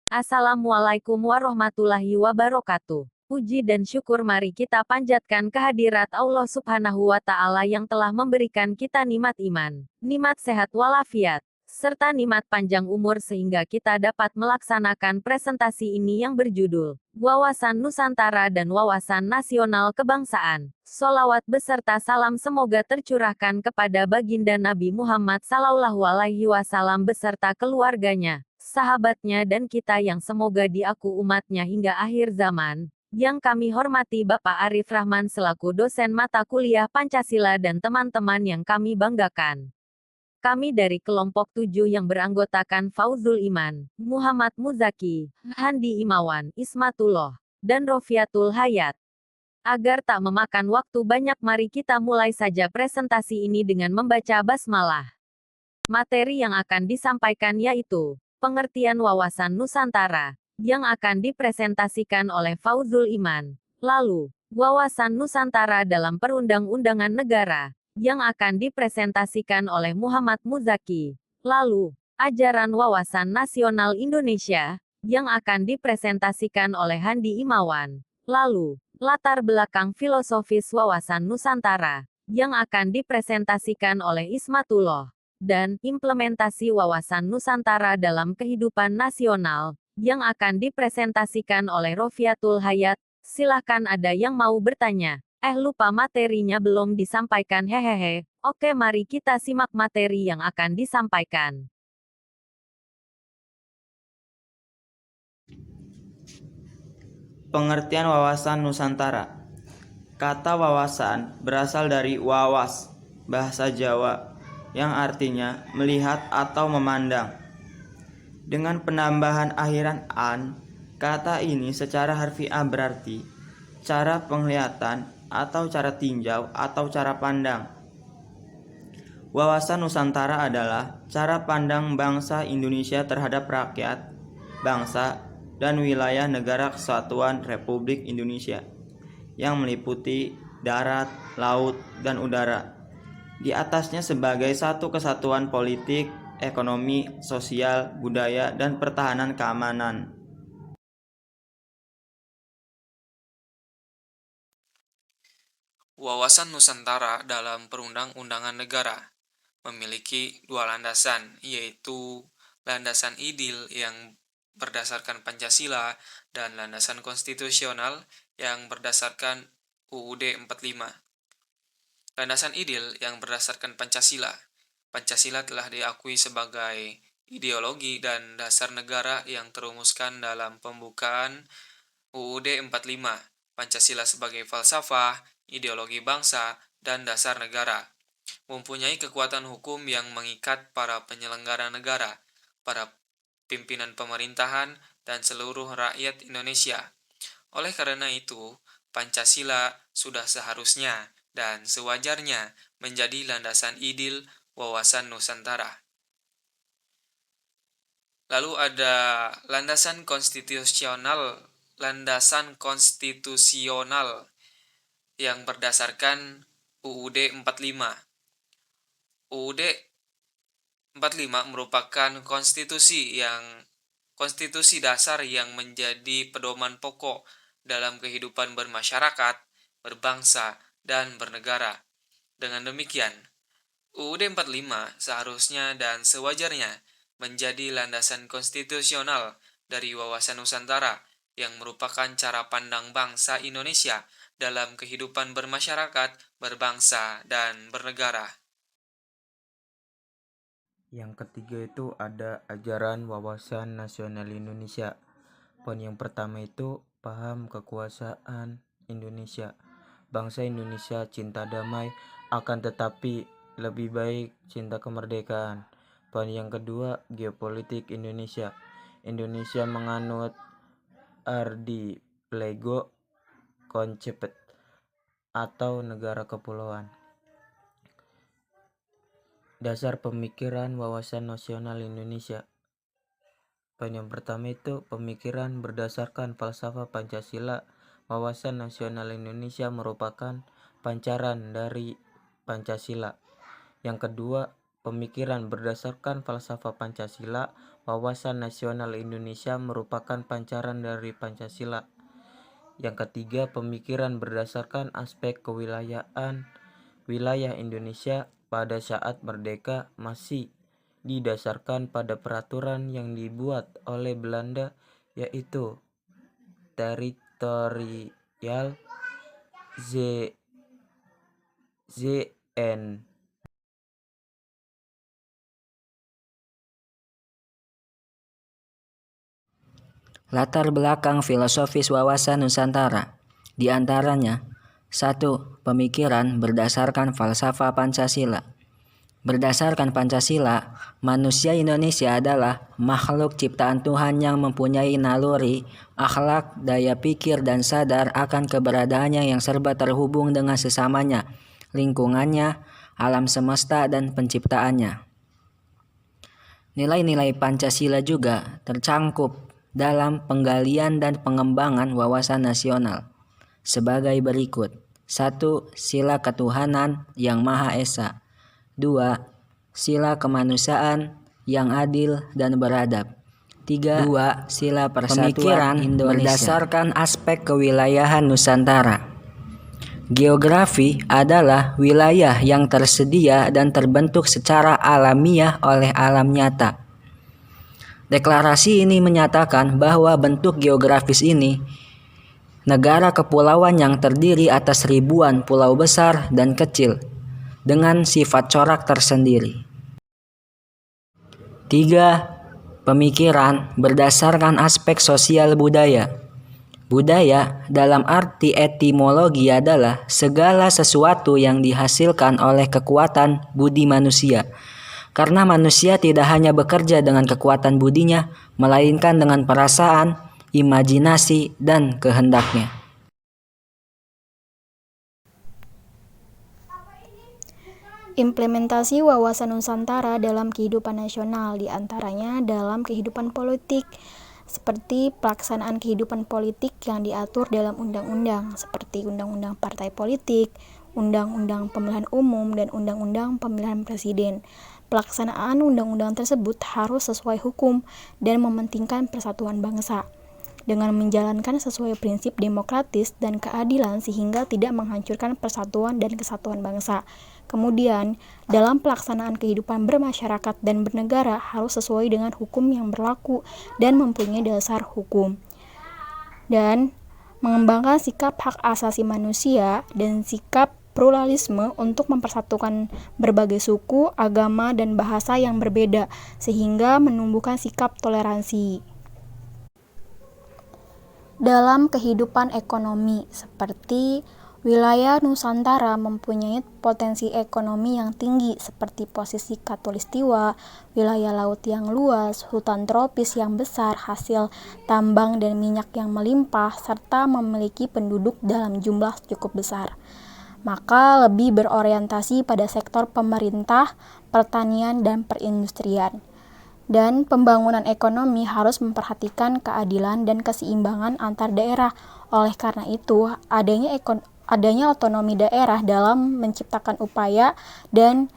Assalamualaikum warahmatullahi wabarakatuh. Puji dan syukur mari kita panjatkan kehadirat Allah Subhanahu wa Ta'ala yang telah memberikan kita nikmat iman, nikmat sehat walafiat, serta nikmat panjang umur sehingga kita dapat melaksanakan presentasi ini yang berjudul Wawasan Nusantara dan Wawasan Nasional Kebangsaan. Sholawat beserta salam semoga tercurahkan kepada baginda Nabi Muhammad SAW beserta keluarganya, sahabatnya dan kita yang semoga diaku umatnya hingga akhir zaman. Yang kami hormati Bapak Arif Rahman selaku dosen mata kuliah Pancasila dan teman-teman yang kami banggakan. Kami dari kelompok 7 yang beranggotakan Fauzul Iman, Muhammad Muzaki, Handi Imawan, Ismatullah, dan Rofiatul Hayat. Agar tak memakan waktu banyak mari kita mulai saja presentasi ini dengan membaca basmalah. Materi yang akan disampaikan yaitu pengertian wawasan Nusantara, yang akan dipresentasikan oleh Fauzul Iman. Lalu, wawasan Nusantara dalam perundang-undangan negara, yang akan dipresentasikan oleh Muhammad Muzaki. Lalu, ajaran wawasan nasional Indonesia, yang akan dipresentasikan oleh Handi Imawan. Lalu, latar belakang filosofis wawasan Nusantara, yang akan dipresentasikan oleh Ismatullah. Dan implementasi wawasan Nusantara dalam kehidupan nasional, yang akan dipresentasikan oleh Rofiatul Hayat. Silahkan ada yang mau bertanya. Lupa materinya belum disampaikan hehehe. Oke mari kita simak materi yang akan disampaikan. Pengertian wawasan Nusantara. Kata wawasan berasal dari wawas, bahasa Jawa, yang artinya melihat atau memandang. Dengan penambahan akhiran an, kata ini secara harfiah berarti cara penglihatan atau cara tinjau atau cara pandang. Wawasan Nusantara adalah cara pandang bangsa Indonesia terhadap rakyat, bangsa, dan wilayah negara kesatuan Republik Indonesia yang meliputi darat, laut, dan udara. Di atasnya sebagai satu kesatuan politik, ekonomi, sosial, budaya, dan pertahanan keamanan. Wawasan Nusantara dalam perundang-undangan negara memiliki dua landasan, yaitu landasan idil yang berdasarkan Pancasila dan landasan konstitusional yang berdasarkan UUD 45. Landasan idil yang berdasarkan Pancasila. Pancasila telah diakui sebagai ideologi dan dasar negara yang terumuskan dalam pembukaan UUD 45. Pancasila sebagai falsafah, ideologi bangsa, dan dasar negara. Mempunyai kekuatan hukum yang mengikat para penyelenggara negara, para pimpinan pemerintahan, dan seluruh rakyat Indonesia. Oleh karena itu, Pancasila sudah seharusnya dan sewajarnya menjadi landasan idil wawasan Nusantara. Lalu ada landasan konstitusional yang berdasarkan UUD 45. UUD 45 merupakan konstitusi dasar yang menjadi pedoman pokok dalam kehidupan bermasyarakat, berbangsa, dan bernegara. Dengan demikian, UUD 45 seharusnya dan sewajarnya menjadi landasan konstitusional dari wawasan Nusantara yang merupakan cara pandang bangsa Indonesia dalam kehidupan bermasyarakat, berbangsa, dan bernegara. Yang ketiga itu ada ajaran wawasan nasional Indonesia. Poin yang pertama itu paham kekuasaan Indonesia. Bangsa Indonesia cinta damai, akan tetapi lebih baik cinta kemerdekaan. Poin yang kedua geopolitik Indonesia. Indonesia menganut archipelago concept atau negara kepulauan. Dasar pemikiran wawasan nasional Indonesia. Poin yang pertama itu pemikiran berdasarkan falsafah Pancasila. Wawasan nasional Indonesia merupakan pancaran dari Pancasila. Yang kedua, pemikiran berdasarkan falsafah Pancasila. Wawasan nasional Indonesia merupakan pancaran dari Pancasila. Yang ketiga, pemikiran berdasarkan aspek kewilayahan. Wilayah Indonesia pada saat merdeka masih didasarkan pada peraturan yang dibuat oleh Belanda, yaitu teritorial ZN. Latar belakang filosofis wawasan Nusantara. Di antaranya, 1. Pemikiran berdasarkan falsafah Pancasila. Berdasarkan Pancasila, manusia Indonesia adalah makhluk ciptaan Tuhan yang mempunyai naluri, akhlak, daya pikir, dan sadar akan keberadaannya yang serba terhubung dengan sesamanya, lingkungannya, alam semesta, dan penciptaannya. Nilai-nilai Pancasila juga tercangkup dalam penggalian dan pengembangan wawasan nasional sebagai berikut. 1. Sila ketuhanan yang Maha Esa. 2. Sila kemanusiaan yang adil dan beradab. 3. Sila persatuan Indonesia. Berdasarkan aspek kewilayahan Nusantara. Geografi adalah wilayah yang tersedia dan terbentuk secara alamiah oleh alam nyata. Deklarasi ini menyatakan bahwa bentuk geografis ini negara kepulauan yang terdiri atas ribuan pulau besar dan kecil dengan sifat corak tersendiri. 3. Pemikiran berdasarkan aspek sosial budaya. Budaya dalam arti etimologi adalah segala sesuatu yang dihasilkan oleh kekuatan budi manusia. Karena manusia tidak hanya bekerja dengan kekuatan budinya, melainkan dengan perasaan, imajinasi, dan kehendaknya. Implementasi wawasan Nusantara dalam kehidupan nasional, diantaranya dalam kehidupan politik, seperti pelaksanaan kehidupan politik yang diatur dalam undang-undang, seperti Undang-Undang Partai Politik, Undang-Undang Pemilihan Umum, dan Undang-Undang Pemilihan Presiden. Pelaksanaan undang-undang tersebut harus sesuai hukum dan mementingkan persatuan bangsa, dengan menjalankan sesuai prinsip demokratis dan keadilan sehingga tidak menghancurkan persatuan dan kesatuan bangsa. Kemudian, dalam pelaksanaan kehidupan bermasyarakat dan bernegara harus sesuai dengan hukum yang berlaku dan mempunyai dasar hukum. Dan mengembangkan sikap hak asasi manusia dan sikap pluralisme untuk mempersatukan berbagai suku, agama, dan bahasa yang berbeda, sehingga menumbuhkan sikap toleransi. Dalam kehidupan ekonomi, seperti wilayah Nusantara mempunyai potensi ekonomi yang tinggi seperti posisi khatulistiwa, wilayah laut yang luas, hutan tropis yang besar, hasil tambang dan minyak yang melimpah, serta memiliki penduduk dalam jumlah cukup besar. Maka lebih berorientasi pada sektor pemerintah, pertanian, dan perindustrian. Dan pembangunan ekonomi harus memperhatikan keadilan dan keseimbangan antar daerah. Oleh karena itu, adanya otonomi daerah dalam menciptakan upaya dan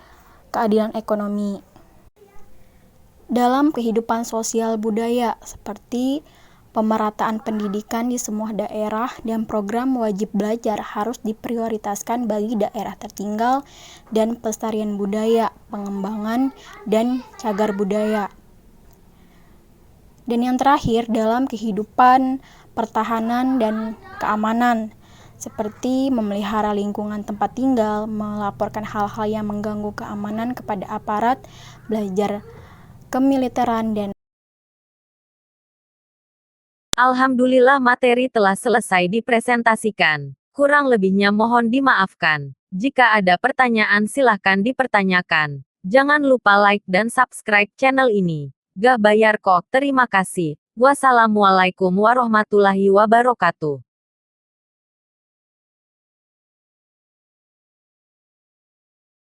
keadilan ekonomi. Dalam kehidupan sosial budaya, seperti pemerataan pendidikan di semua daerah dan program wajib belajar harus diprioritaskan bagi daerah tertinggal dan pelestarian budaya, pengembangan, dan cagar budaya. Dan yang terakhir, dalam kehidupan pertahanan dan keamanan, seperti memelihara lingkungan tempat tinggal, melaporkan hal-hal yang mengganggu keamanan kepada aparat, belajar kemiliteran, dan Alhamdulillah materi telah selesai dipresentasikan. Kurang lebihnya mohon dimaafkan. Jika ada pertanyaan silahkan dipertanyakan. Jangan lupa like dan subscribe channel ini. Gak bayar kok. Terima kasih. Wassalamualaikum warahmatullahi wabarakatuh.